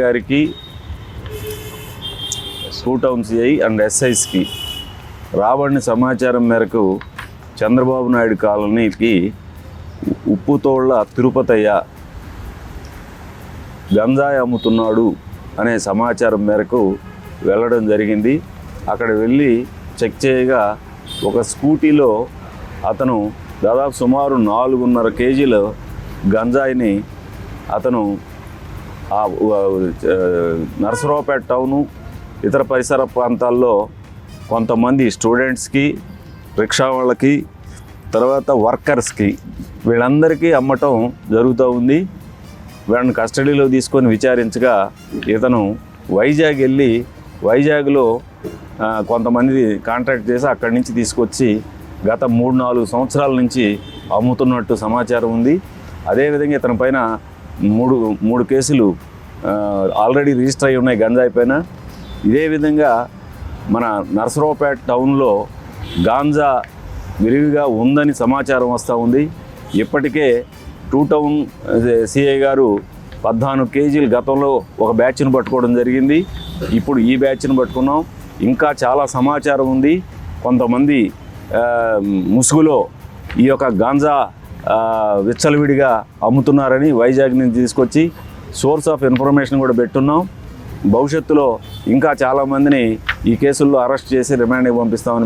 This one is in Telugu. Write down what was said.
గారికి, టూ టౌన్ సిఐ అండ్ ఎస్ఐస్కి రాబడిన సమాచారం మేరకు చంద్రబాబు నాయుడు కాలనీకి ఉప్పుతోళ్ల తిరుపతయ్య గంజాయి అమ్ముతున్నాడు అనే సమాచారం మేరకు వెళ్ళడం జరిగింది. అక్కడ వెళ్ళి చెక్ చేయగా ఒక స్కూటీలో అతను దాదాపు సుమారు 4.5 కేజీల గంజాయిని అతను నరసరావుపేట టౌను ఇతర పరిసర ప్రాంతాల్లో కొంతమంది స్టూడెంట్స్కి, రిక్షా వాళ్ళకి, తర్వాత వర్కర్స్కి వీళ్ళందరికీ అమ్మటం జరుగుతూ ఉంది. వీళ్ళని కస్టడీలో తీసుకొని విచారించగా ఇతను వైజాగ్ వెళ్ళి వైజాగ్లో కొంతమంది కాంట్రాక్ట్ చేసి అక్కడి నుంచి తీసుకొచ్చి గత 3-4 సంవత్సరాల నుంచి అమ్ముతున్నట్టు సమాచారం ఉంది. అదేవిధంగా ఇతని పైన మూడు కేసులు ఆల్రెడీ రిజిస్టర్ అయి ఉన్నాయి గంజాయి పైన. ఇదే విధంగా మన నరసరావుపేట టౌన్లో గాంజా విరివిగా ఉందని సమాచారం వస్తూ ఉంది. ఇప్పటికే టూ టౌన్ సిఐ గారు 14 కేజీలు గతంలో ఒక బ్యాచ్ను పట్టుకోవడం జరిగింది. ఇప్పుడు ఈ బ్యాచ్ను పట్టుకున్నాం. ఇంకా చాలా సమాచారం ఉంది. కొంతమంది ముసుగులో ఈ యొక్క గాంజా విచ్చలవిడిగా అమ్ముతున్నారని వైజాగ్ నుంచి తీసుకొచ్చి సోర్స్ ఆఫ్ ఇన్ఫర్మేషన్ కూడా పెట్టున్నాం. భవిష్యత్తులో ఇంకా చాలామందిని ఈ కేసుల్లో అరెస్ట్ చేసి రిమాండ్కి పంపిస్తామని